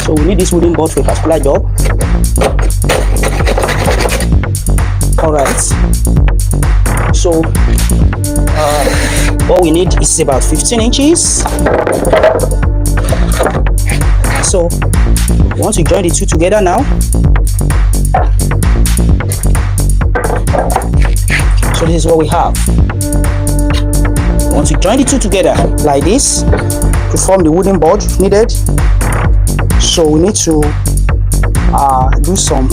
So we need this wooden board for a particular job. Alright. So what we need is about 15 inches. So we want to join the two together now. So this is what we have. We want to join the two together like this to form the wooden board needed. So we need to do some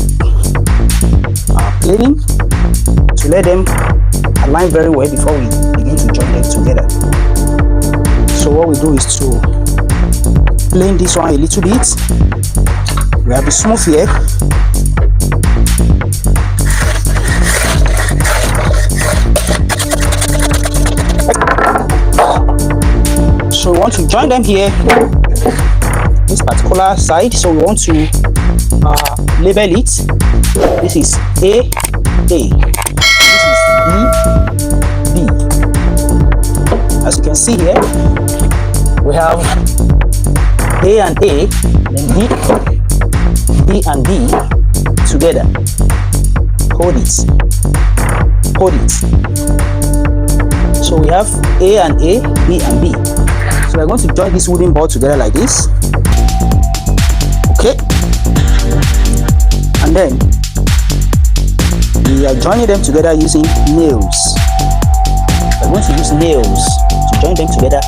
planing to let them align very well before we begin to join them together. So what we do is to plane this one a little bit. We have the smooth here. So we want to join them here, this particular side. So we want to label it. This is A. This is B. As you can see here, we have A and A, then B and B together. Hold it. So we have A and A, B and B. So we're going to join this wooden board together like this. Okay. And then we are joining them together using nails. We're going to use nails to join them together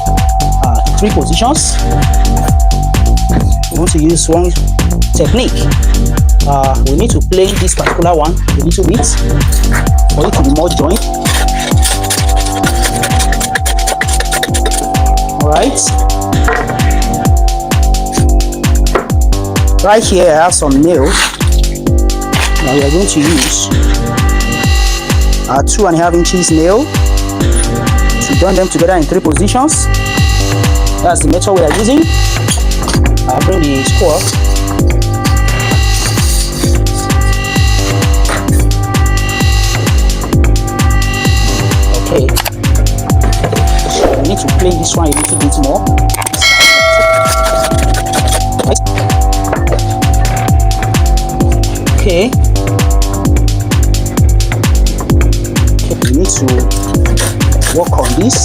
in 3 positions. We want to use one technique. We need to plane this particular one a little bit for it to be more joined. Alright. Right here I have some nails. Now we are going to use a 2.5 inches nail to join them together in 3 positions. That's the method we are using. I'll bring the square. Okay. So we need to plane this one a little bit more. Okay. We need to work on this.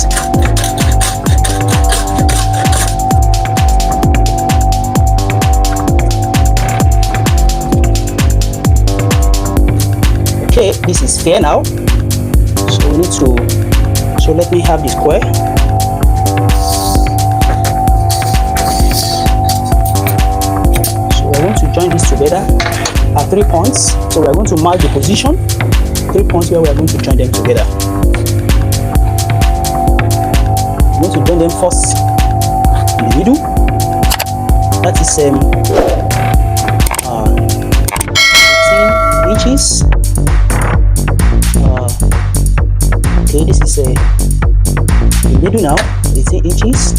Okay, this is fair now. So we need to, so let me have the square. So we're going to join this together at 3 points. So we're going to mark the position, 3 points where we're going to join them together. We're going to join them first in the middle. That is 18 inches. Okay, this is the middle now, 18 inches.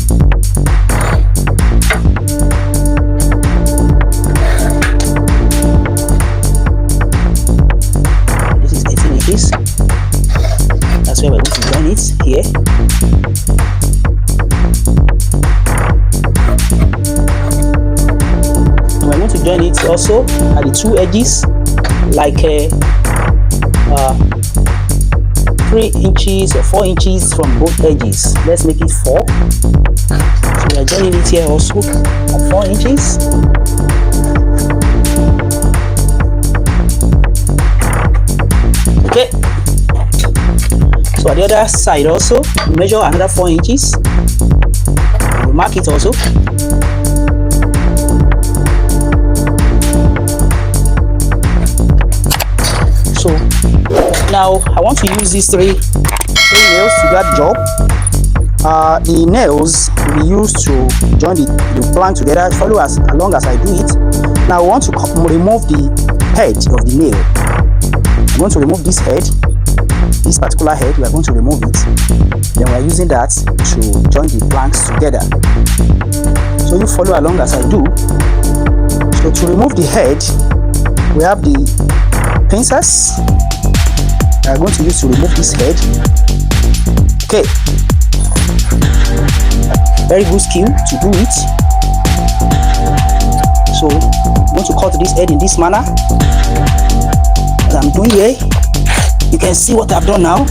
This is 18 inches. That's where we're going to join it here. And we're going to join it also at the 2 edges, like 3 inches or 4 inches from both edges. Let's make it 4. So we are joining it here also at 4 inches. Okay. So at the other side also, we measure another 4 inches. We mark it also. So now I want to use these three nails to that job. The nails will be used to join the plank together. Follow as long as I do it. Now I want to remove the head of the nail. I'm going to remove this head, this particular head. We are going to remove it. Then we are using that to join the planks together. So you follow along as I do. So to remove the head, we have the pincers. We are going to use to remove this head. Okay, very good skill to do it. So So I'm going to cut this head in this manner. As I'm doing here, you can see what I've done now.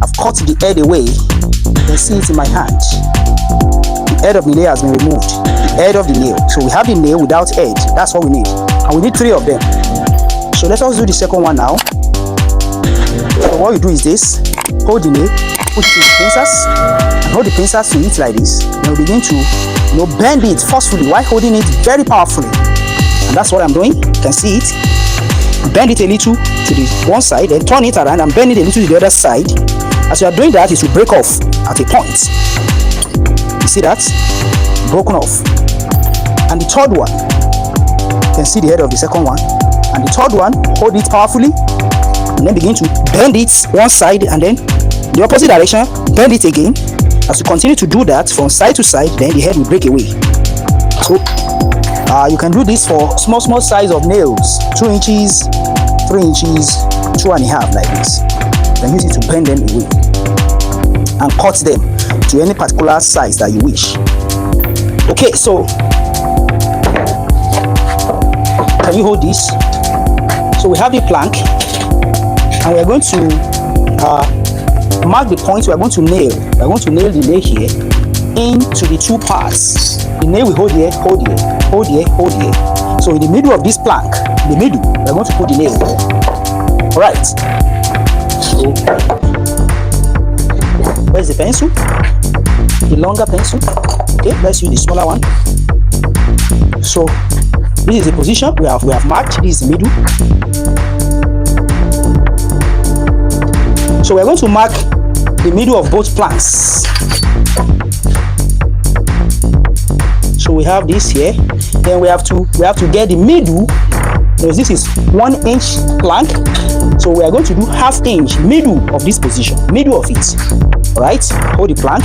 I've cut the head away. You can see it in my hand. The head of the nail has been removed. The head of the nail. So we have the nail without head. That's what we need. And we need 3 of them. So let us do the second one now. So what you do is this. Hold the nail, put it in the pincers, and hold the pincers to it like this. And we begin to bend it forcefully while holding it very powerfully. And that's what I'm doing. You can see it. Bend it a little to the one side, then turn it around and bend it a little to the other side. As you are doing that, it will break off at a point. You see that? Broken off. And the third one, you can see the head of the second one. And the third one, hold it powerfully, and then begin to bend it one side, and then the opposite direction, bend it again. As you continue to do that from side to side, then the head will break away. So you can do this for small size of nails, 2 inches, 3 inches, 2.5 like this. Then use it to bend them away and cut them to any particular size that you wish. Okay, so can you hold this? So we have the plank, and we are going to mark the point. We are going to nail. We are going to nail the nail here into the 2 parts. The nail we hold here, hold here, hold here, hold here. So in the middle of this plank, the middle, we are going to put the nail. All right. So where's the pencil? The longer pencil. Okay, let's use the smaller one. So this is the position we have marked. This is the middle. So we're going to mark the middle of both planks. So we have this here. Then we have to get the middle. Because this is 1 inch plank. So we are going to do 1/2 inch middle of this position, middle of it. All right. Hold the plank.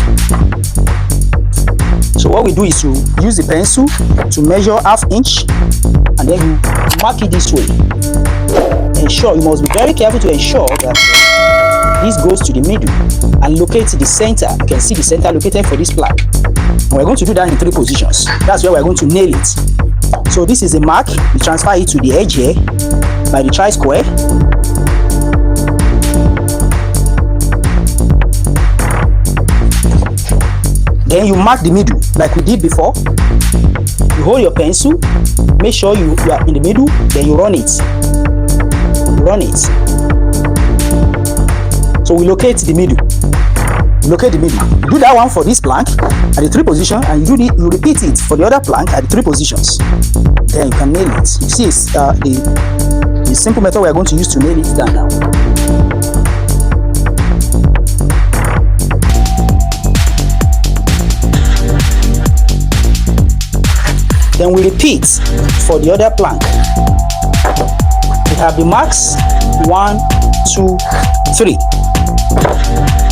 So what we do is to use the pencil to measure 1/2 inch, and then you mark it this way. Ensure, you must be very careful to ensure that this goes to the middle and locate the center. You can see the center located for this plank. And we're going to do that in 3 positions. That's where we're going to nail it. So this is a mark. You transfer it to the edge here by the tri-square. Then you mark the middle like we did before. You hold your pencil, make sure you are in the middle, then you run it. Run it. So we locate the middle. Locate the middle. You do that one for this plank at the 3 position, and you repeat it for the other plank at the 3 positions. Then you can nail it. You see, it's the simple method we are going to use to nail it down now. Then we repeat for the other plank. We have the marks 1, 2, 3.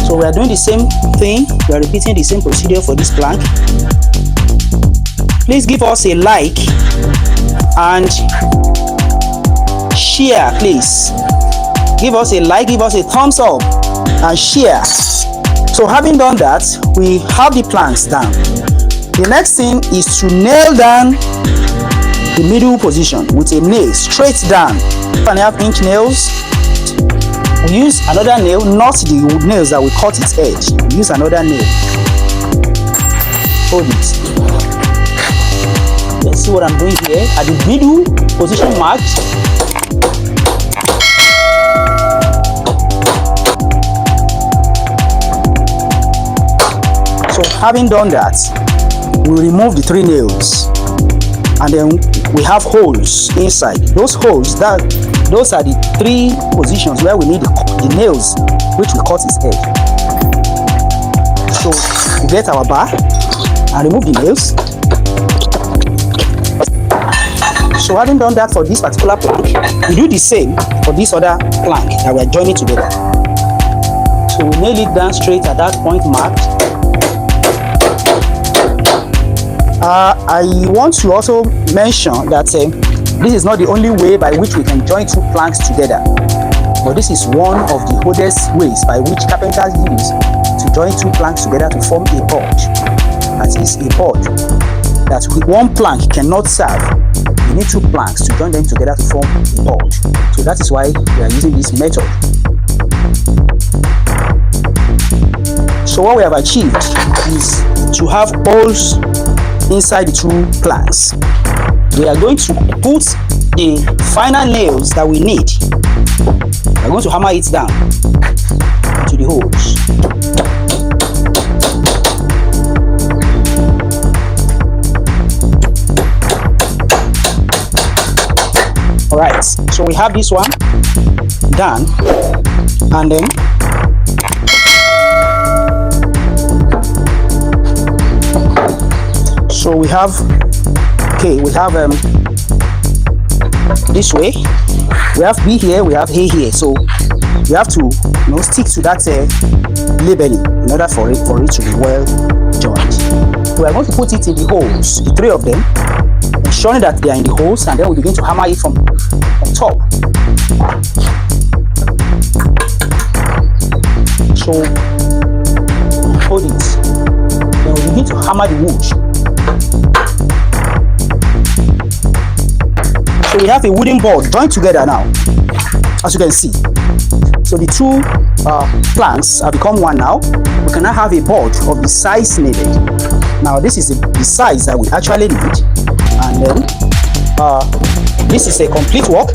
So we are doing the same thing. We are repeating the same procedure for this plank. Please give us a like and share, please. Give us a like, give us a thumbs up and share. So having done that, we have the planks down. The next thing is to nail down the middle position with a nail straight down. 1.5 inch nails. We use another nail, not the nails that we cut its edge. We use another nail. Hold it. Let's see what I'm doing here. At the middle position marked. So having done that, we remove the 3 nails, and then we have holes inside. Those holes, those are the 3 positions where we need the nails which we cut its edge. So we get our bar and remove the nails. So having done that for this particular plank, we do the same for this other plank that we are joining together. So we nail it down straight at that point marked. I want to also mention that this is not the only way by which we can join 2 planks together, but this is one of the oldest ways by which carpenters use to join 2 planks together to form a board. That is a board. that one plank cannot serve. You need two planks to join them together to form a board. So that is why we are using this method. So what we have achieved is to have holes inside the two planks. We are going to put the final nails that we need. We are going to hammer it down into the holes. Alright, so we have this one done, and then so we have this way, we have B here, we have A here, so we have to stick to that labeling in order for it to be well joined. We are going to put it in the holes, the three of them, ensuring that they are in the holes, and then we begin to hammer it from top. So hold it, then we begin to hammer the wood. So we have a wooden board joined together now, as you can see. So the two planks have become one now. We can now have a board of the size needed. Now this is the size that we actually need, and then this is a complete work.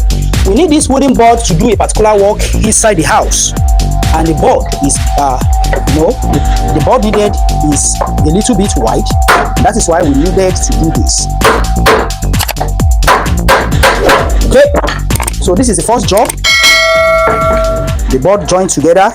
We need this wooden board to do a particular work inside the house, and the board is the board needed is a little bit wide. That is why we needed to do this. Okay, so this is the first job. The board joined together